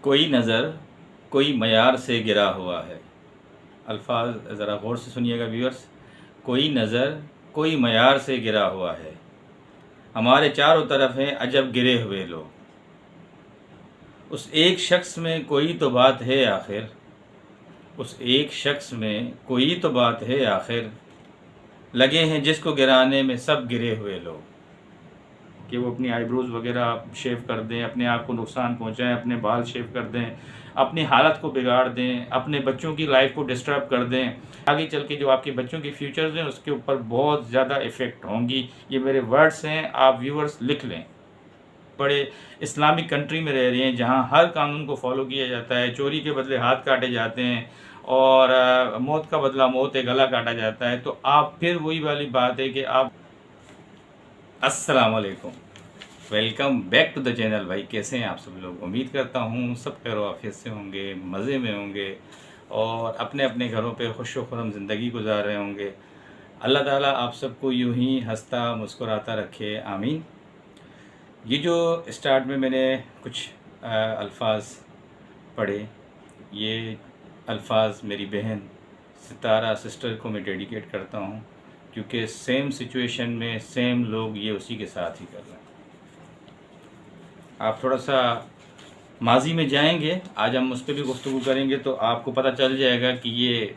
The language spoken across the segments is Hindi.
कोई नज़र कोई मयार से गिरा हुआ है। अल्फाज ज़रा गौर से सुनिएगा व्यूअर्स। कोई नज़र कोई मयार से गिरा हुआ है, हमारे चारों तरफ हैं अजब गिरे हुए लोग। उस एक शख्स में कोई तो बात है आखिर, उस एक शख्स में कोई तो बात है आखिर, लगे हैं जिसको गिराने में सब गिरे हुए लोग। कि वो अपनी आईब्रोज़ वगैरह शेव कर दें, अपने आप को नुकसान पहुंचाएं, अपने बाल शेव कर दें, अपनी हालत को बिगाड़ दें, अपने बच्चों की लाइफ को डिस्टर्ब कर दें। आगे चल के जो आपके बच्चों की फ्यूचर्स हैं उसके ऊपर बहुत ज़्यादा इफ़ेक्ट होंगी। ये मेरे वर्ड्स हैं, आप व्यूअर्स लिख लें। बड़े इस्लामिक कंट्री में रह रहे हैं जहाँ हर कानून को फॉलो किया जाता है, चोरी के बदले हाथ काटे जाते हैं और मौत का बदला मौत है, गला काटा जाता है। तो आप फिर वही वाली बात है कि आप अस्सलाम वालेकुम, welcome back to the channel. भाई कैसे हैं आप सब लोग? उम्मीद करता हूँ सब खैर आफियत से होंगे, मज़े में होंगे और अपने अपने घरों पे खुश व खुर्रम ज़िंदगी गुजार रहे होंगे। अल्लाह ताला आप सबको यूं ही हंसता मुस्कुराता रखे, आमीन। ये जो स्टार्ट में मैंने कुछ अल्फाज पढ़े, ये अल्फाज मेरी बहन सितारा सिस्टर को मैं डेडिकेट करता हूँ, क्योंकि सेम सिचुएशन में सेम लोग ये उसी के साथ ही कर रहे हैं। आप थोड़ा सा माजी में जाएंगे, आज हम उस पर भी गुफ्तगू करेंगे, तो आपको पता चल जाएगा कि ये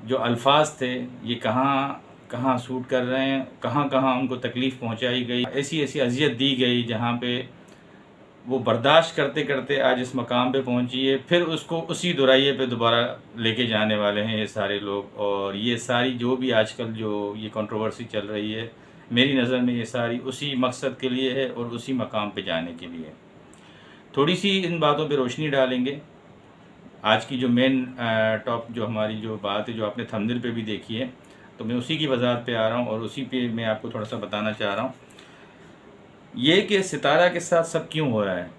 जो अल्फाज थे ये कहाँ कहाँ सूट कर रहे हैं, कहाँ कहाँ उनको तकलीफ़ पहुँचाई गई, ऐसी ऐसी अजियत दी गई जहाँ पे वो बर्दाश्त करते करते आज इस मकाम पे पहुँची है। फिर उसको उसी दुराइये पे दोबारा लेके जाने वाले हैं ये सारे लोग। और ये सारी जो भी आजकल जो ये कंट्रोवर्सी चल रही है, मेरी नज़र में ये सारी उसी मकसद के लिए है और उसी मकाम पे जाने के लिए। थोड़ी सी इन बातों पे रोशनी डालेंगे। आज की जो मेन टॉप जो हमारी जो बात है, जो आपने थंबनेल पे भी देखी है, तो मैं उसी की वजाहत पे आ रहा हूँ और उसी पे मैं आपको थोड़ा सा बताना चाह रहा हूँ ये कि सितारा के साथ सब क्यों हो रहा है।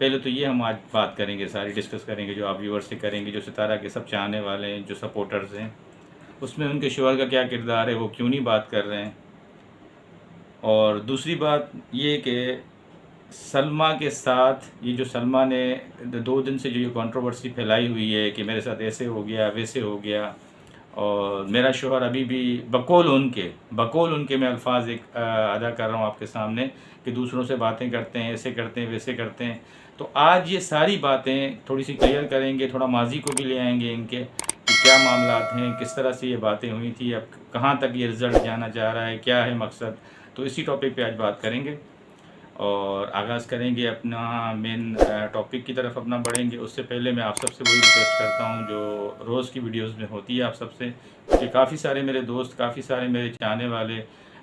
पहले तो ये हम आज बात करेंगे, सारी डिस्कस करेंगे जो आप व्यूअर्स से करेंगे, जो सितारा के सब चाहने वाले हैं, जो सपोर्टर्स हैं, उसमें उनके शोहर का क्या किरदार है, वो क्यों नहीं बात कर रहे हैं। और दूसरी बात ये कि सलमा के साथ ये जो सलमा ने 2 दिन से जो ये कंट्रोवर्सी फैलाई हुई है कि मेरे साथ ऐसे हो गया वैसे हो गया, और मेरा शोहर अभी भी बकौल उनके मैं अल्फाज एक अदा कर रहा हूँ आपके सामने कि दूसरों से बातें करते हैं, ऐसे करते हैं वैसे करते हैं। तो आज ये सारी बातें थोड़ी सी क्लियर करेंगे, थोड़ा माजी को भी ले आएंगे इनके कि क्या मामलात हैं, किस तरह से ये बातें हुई थी, अब कहाँ तक ये रिज़ल्ट जाना चाह रहा है, क्या है मकसद। तो इसी टॉपिक पे आज बात करेंगे और आगाज़ करेंगे अपना मेन टॉपिक की तरफ अपना बढ़ेंगे। उससे पहले मैं आप सबसे वही रिक्वेस्ट करता हूँ जो रोज़ की वीडियोस में होती है आप सबसे, कि काफ़ी सारे मेरे दोस्त, काफ़ी सारे मेरे चाहने वाले,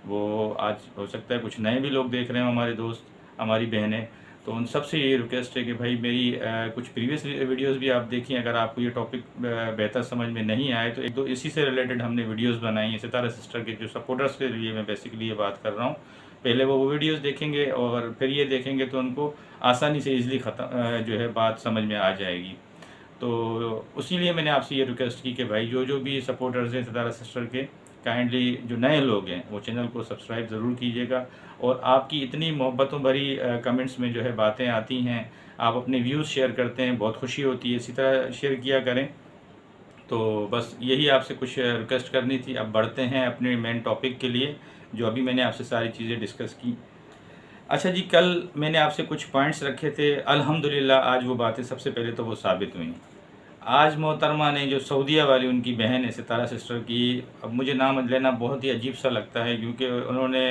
वो आज हो सकता है कुछ नए भी लोग देख रहे हैं, हमारे दोस्त, हमारी बहनें, तो उन सबसे ये रिक्वेस्ट है कि भाई मेरी कुछ प्रीवियस वीडियोस भी आप देखिए। अगर आपको ये टॉपिक बेहतर समझ में नहीं आए तो 1-2 इसी से रिलेटेड हमने वीडियोस बनाई हैं। सितारा सिस्टर के जो सपोर्टर्स के लिए मैं बेसिकली ये बात कर रहा हूँ। पहले वो वीडियोस देखेंगे और फिर ये देखेंगे तो उनको आसानी से ईज़िली जो है बात समझ में आ जाएगी। तो उसी लिए मैंने आपसे ये रिक्वेस्ट की कि भाई जो भी सपोर्टर्स हैं सितारा सिस्टर के, काइंडली जो नए लोग हैं वो चैनल को सब्सक्राइब ज़रूर कीजिएगा। और आपकी इतनी मोहब्बतों भरी कमेंट्स में जो है बातें आती हैं, आप अपने व्यूज़ शेयर करते हैं, बहुत खुशी होती है, इसी तरह शेयर किया करें। तो बस यही आपसे कुछ रिक्वेस्ट करनी थी। अब बढ़ते हैं अपने मेन टॉपिक के लिए, जो अभी मैंने आपसे सारी चीज़ें डिस्कस की। अच्छा जी, कल मैंने आपसे कुछ पॉइंट्स रखे थे, अल्हम्दुलिल्लाह आज वो बातें सबसे पहले तो वो साबित हुई। आज मोहतरमा ने जो सऊदीया वाली उनकी बहन है सितारा सिस्टर की, अब मुझे नाम लेना बहुत ही अजीब सा लगता है, क्योंकि उन्होंने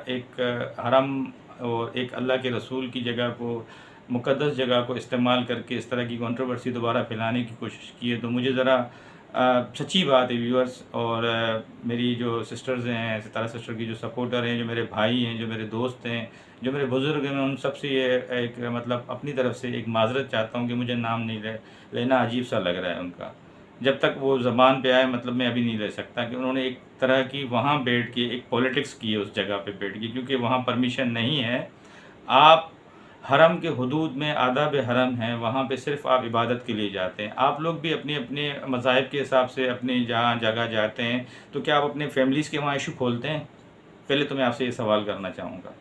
एक हरम और एक अल्लाह के रसूल की जगह को, मुक़द्दस जगह को इस्तेमाल करके इस तरह की कंट्रोवर्सी दोबारा फैलाने की कोशिश की है। तो मुझे ज़रा सच्ची बात है व्यूअर्स, और मेरी जो सिस्टर्स हैं, सितारा सिस्टर की जो सपोर्टर हैं, जो मेरे भाई हैं, जो मेरे दोस्त हैं, जो मेरे बुज़ुर्ग हैं, उन सब से ये एक मतलब अपनी तरफ से एक माज़रत चाहता हूँ कि मुझे नाम नहीं लेना अजीब सा लग रहा है उनका। जब तक वो ज़बान पे आए मतलब मैं अभी नहीं ले सकता कि उन्होंने एक तरह की वहाँ बैठ के एक पॉलिटिक्स की है उस जगह पे बैठ के, क्योंकि वहाँ परमिशन नहीं है। आप हरम के हुदूद में आदाब हरम हैं, वहाँ पे सिर्फ़ आप इबादत के लिए जाते हैं। आप लोग भी अपने अपने मज़ाहिब के हिसाब से अपनी जहाँ जगह जाते हैं, तो क्या आप अपने फैमिलीज़ के वहाँ इशू खोलते हैं? पहले तो मैं आपसे ये सवाल करना चाहूँगा।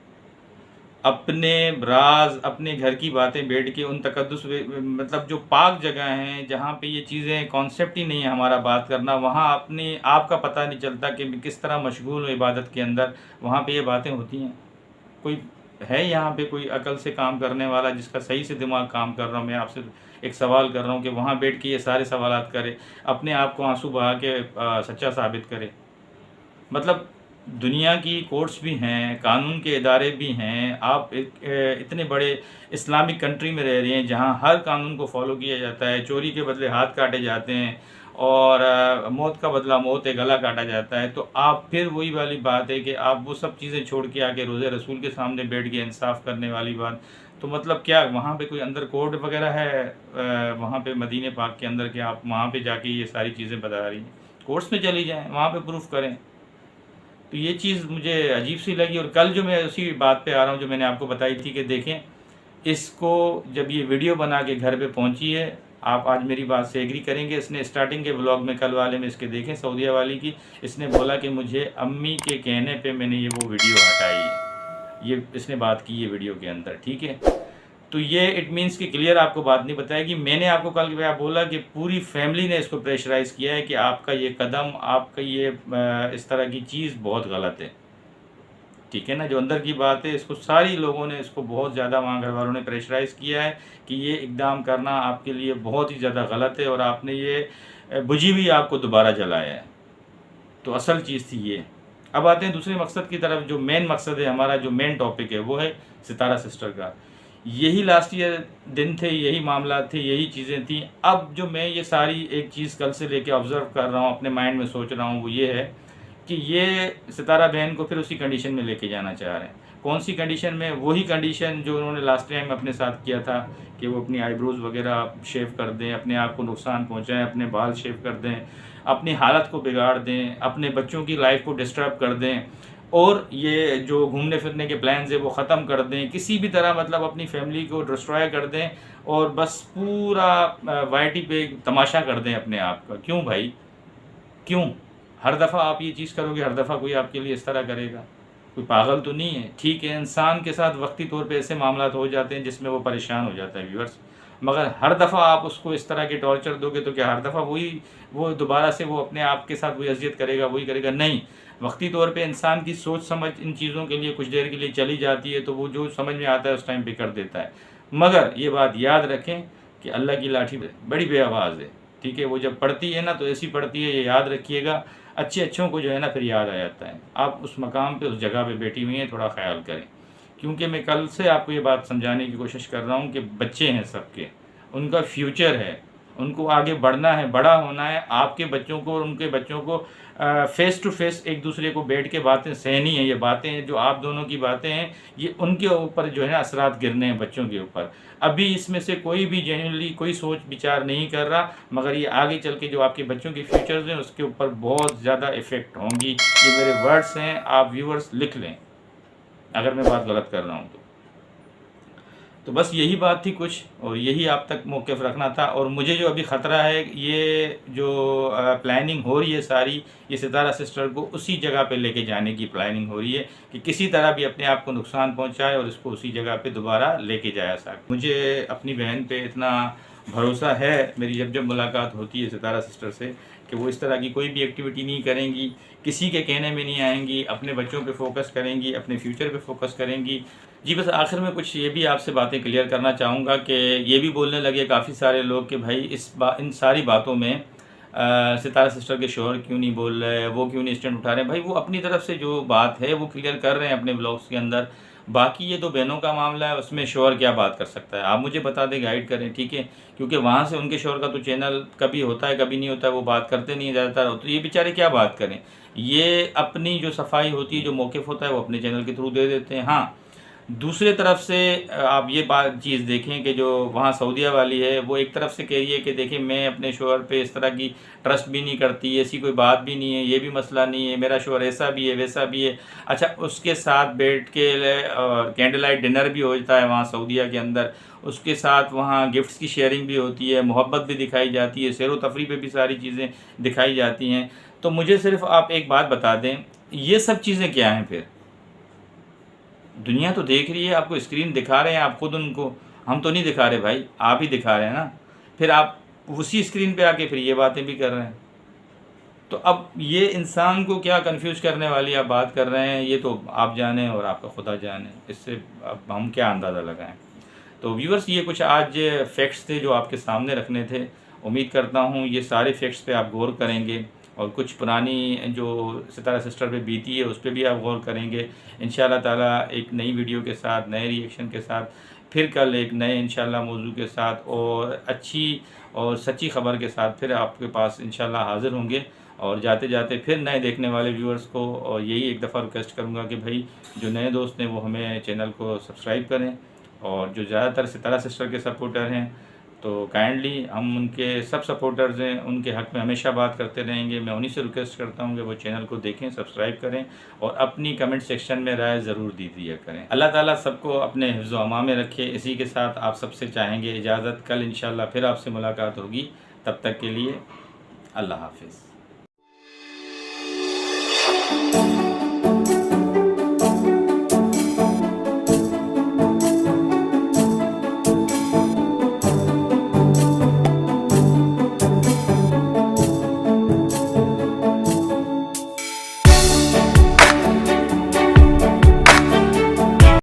अपने राज, अपने घर की बातें बैठ के उन तकद्दुस मतलब जो पाक जगह हैं जहाँ पे ये चीज़ें कॉन्सेप्ट ही नहीं है हमारा बात करना, वहाँ अपने आप का पता नहीं चलता कि मैं किस तरह मशगूल हूँ इबादत के अंदर, वहाँ पे ये बातें होती हैं। कोई है यहाँ पे कोई अकल से काम करने वाला जिसका सही से दिमाग काम कर रहा हूँ? मैं आपसे एक सवाल कर रहा हूँ कि वहाँ बैठ के ये सारे सवालात करे, अपने आप को आंसू बहा के सच्चा साबित करे। मतलब दुनिया की कोर्ट्स भी हैं, कानून के इदारे भी हैं, आप इतने बड़े इस्लामिक कंट्री में रह रहे हैं जहाँ हर कानून को फॉलो किया जाता है, चोरी के बदले हाथ काटे जाते हैं और मौत का बदला मौत है, गला काटा जाता है। तो आप फिर वही वाली बात है कि आप वो सब चीज़ें छोड़ के आके रोज़े रसूल के सामने बैठ के इंसाफ करने वाली बात, तो मतलब क्या वहाँ पे कोई अंदर कोर्ट वगैरह है वहाँ पे मदीने पाक के अंदर कि आप वहाँ पे जाके ये सारी चीज़ें बता रही हैं? कोर्ट्स में चली जाएँ, वहाँ पे प्रूफ करें। तो ये चीज़ मुझे अजीब सी लगी। और कल जो मैं उसी बात पे आ रहा हूँ जो मैंने आपको बताई थी कि देखें, इसको जब ये वीडियो बना के घर पे पहुँची है, आप आज मेरी बात से एग्री करेंगे, इसने स्टार्टिंग के व्लॉग में कल वाले में इसके देखें सऊदीया वाली की, इसने बोला कि मुझे अम्मी के कहने पे मैंने ये वो वीडियो हटाई है, ये इसने बात की है वीडियो के अंदर, ठीक है। तो ये इट मीन्स कि क्लियर आपको बात नहीं बताएगी। मैंने आपको कल क्या बोला कि पूरी फैमिली ने इसको प्रेशराइज़ किया है कि आपका ये कदम, आपका ये इस तरह की चीज़ बहुत गलत है, ठीक है ना। जो अंदर की बात है इसको सारी लोगों ने, इसको बहुत ज़्यादा वहाँ घर वालों ने प्रेशराइज़ किया है कि ये इकदाम करना आपके लिए बहुत ही ज़्यादा गलत है और आपने ये बुझी हुई आग को दोबारा जलाया है। तो असल चीज़ थी ये। अब आते हैं दूसरे मकसद की तरफ। जो मेन मकसद है हमारा, जो मेन टॉपिक है वो है सितारा सिस्टर का। यही लास्ट ईयर दिन थे, यही मामला थे, यही चीज़ें थी। अब जो मैं ये सारी एक चीज़ कल से लेके ऑब्ज़र्व कर रहा हूँ, अपने माइंड में सोच रहा हूँ, वो ये है कि ये सितारा बहन को फिर उसी कंडीशन में लेके जाना चाह रहे हैं। कौन सी कंडीशन में? वही कंडीशन जो उन्होंने लास्ट टाइम अपने साथ किया था कि वो अपनी आईब्रोज़ वगैरह शेव कर दें, अपने आप को नुकसान पहुँचाएँ, अपने बाल शेव कर दें, अपनी हालत को बिगाड़ दें, अपने बच्चों की लाइफ को डिस्टर्ब कर दें और ये जो घूमने फिरने के प्लान्स है वो ख़त्म कर दें, किसी भी तरह मतलब अपनी फैमिली को डिस्ट्रॉय कर दें और बस पूरा वाईटी पे तमाशा कर दें अपने आप का। क्यों भाई, क्यों? हर दफ़ा आप ये चीज़ करोगे, हर दफ़ा कोई आपके लिए इस तरह करेगा? कोई पागल तो नहीं है। ठीक है, इंसान के साथ वक्ती तौर पे ऐसे मामला हो जाते हैं जिसमें वो परेशान हो जाता है व्यूअर्स, मगर हर दफ़ा आप उसको इस तरह के टॉर्चर दोगे तो क्या हर दफ़ा वो दोबारा से वो अपने आप के साथ वही अज़ियत करेगा, वही करेगा? नहीं। वक्ती तौर पे इंसान की सोच समझ इन चीज़ों के लिए कुछ देर के लिए चली जाती है, तो वो जो समझ में आता है उस टाइम पे कर देता है। मगर ये बात याद रखें कि अल्लाह की लाठी बड़ी बेआवाज़ है, ठीक है। वो जब पड़ती है ना तो ऐसी पड़ती है, ये याद रखिएगा। अच्छे अच्छों को जो है ना फिर याद आ जाता है। आप उस मकाम पे, उस जगह पे बैठी हुई हैं, थोड़ा ख्याल करें। क्योंकि मैं कल से आपको ये बात समझाने की कोशिश कर रहा हूँ कि बच्चे हैं सबके, उनका फ्यूचर है, उनको आगे बढ़ना है, बड़ा होना है। आपके बच्चों को और उनके बच्चों को फेस टू फेस एक दूसरे को बैठ के बातें सहनी है। ये बातें जो आप दोनों की बातें हैं, ये उनके ऊपर जो है ना असरात गिरने हैं, बच्चों के ऊपर। अभी इसमें से कोई भी जेन्युइनली कोई सोच विचार नहीं कर रहा, मगर ये आगे चल के जो आपके बच्चों के फ्यूचर्स हैं उसके ऊपर बहुत ज़्यादा इफ़ेक्ट होंगी। ये मेरे वर्ड्स हैं, आप व्यूअर्स लिख लें अगर मैं बात गलत कर रहा हूँ तो बस यही बात थी कुछ, और यही आप तक मौक़िफ़ रखना था। और मुझे जो अभी ख़तरा है, ये जो प्लानिंग हो रही है सारी, ये सितारा सिस्टर को उसी जगह पे लेके जाने की प्लानिंग हो रही है कि किसी तरह भी अपने आप को नुकसान पहुंचाए और इसको उसी जगह पे दोबारा लेके जाया सके। मुझे अपनी बहन पे इतना भरोसा है, मेरी जब मुलाकात होती है सितारा सिस्टर से, कि वो इस तरह की कोई भी एक्टिविटी नहीं करेंगी, किसी के कहने में नहीं आएंगी, अपने बच्चों पे फोकस करेंगी, अपने फ्यूचर पे फोकस करेंगी। जी बस आखिर में कुछ ये भी आपसे बातें क्लियर करना चाहूँगा कि ये भी बोलने लगे काफ़ी सारे लोग कि भाई इन सारी बातों में सितारा सिस्टर के शोहर क्यों नहीं बोल रहे, वो क्यों नहीं स्टैंड उठा रहे हैं। भाई वो अपनी तरफ से जो बात है वो क्लियर कर रहे हैं अपने ब्लॉग्स के अंदर। बाकी ये दो बहनों का मामला है, उसमें शोहर क्या बात कर सकता है, आप मुझे बता दें, गाइड करें, ठीक है। क्योंकि वहाँ से उनके शोहर का तो चैनल कभी होता है कभी नहीं होता है, वो बात करते नहीं है ज़्यादातर, तो ये बेचारे क्या बात करें। ये अपनी जो सफाई होती है, जो मौक़िफ़ होता है, वो अपने चैनल के थ्रू दे देते हैं। हाँ, दूसरे तरफ से आप ये बात चीज़ देखें कि जो वहाँ सऊदीया वाली है, वो एक तरफ से कह रही है कि देखिए मैं अपने शोहर पे इस तरह की ट्रस्ट भी नहीं करती, ऐसी कोई बात भी नहीं है, ये भी मसला नहीं है, मेरा शोहर ऐसा भी है वैसा भी है। अच्छा, उसके साथ बैठ के कैंडल लाइट डिनर भी होता है वहाँ सऊदीया के अंदर, उसके साथ वहाँ गिफ्ट्स की शेयरिंग भी होती है, मोहब्बत भी दिखाई जाती है, सैर व तफरी पे भी सारी चीज़ें दिखाई जाती हैं। तो मुझे सिर्फ आप एक बात बता दें, ये सब चीज़ें क्या हैं फिर? दुनिया तो देख रही है, आपको स्क्रीन दिखा रहे हैं, आप खुद उनको, हम तो नहीं दिखा रहे भाई, आप ही दिखा रहे हैं ना। फिर आप उसी स्क्रीन पे आके फिर ये बातें भी कर रहे हैं। तो अब ये इंसान को क्या कंफ्यूज करने वाली आप बात कर रहे हैं, ये तो आप जाने और आपका खुदा जाने, इससे अब हम क्या अंदाज़ा लगाएं। तो व्यूअर्स, ये कुछ आज फैक्ट्स थे जो आपके सामने रखने थे। उम्मीद करता हूँ ये सारे फैक्ट्स पे आप गौर करेंगे और कुछ पुरानी जो सितारा सिस्टर पे बीती है उस पर भी आप गौर करेंगे। इंशाल्लाह ताला एक नई वीडियो के साथ, नए रिएक्शन के साथ, फिर कल एक नए इंशाल्लाह मौजू के साथ और अच्छी और सच्ची खबर के साथ फिर आपके पास इंशाल्लाह हाज़िर होंगे। और जाते जाते फिर नए देखने वाले व्यूअर्स को और यही एक दफ़ा रिक्वेस्ट करूँगा कि भाई जो नए दोस्त हैं वो हमें चैनल को सब्सक्राइब करें, और जो ज़्यादातर सितारा सिस्टर के सपोर्टर हैं तो काइंडली, हम उनके सब सपोर्टर्स हैं, उनके हक़ में हमेशा बात करते रहेंगे। मैं उन्हीं से रिक्वेस्ट करता हूँ कि वो चैनल को देखें, सब्सक्राइब करें और अपनी कमेंट सेक्शन में राय ज़रूर दी दिया करें। अल्लाह ताला सबको अपने हिफ्ज़ व अमान में रखे। इसी के साथ आप सबसे चाहेंगे इजाज़त, कल इंशाल्लाह फिर आपसे मुलाकात होगी। तब तक के लिए अल्लाह हाफ़िज़।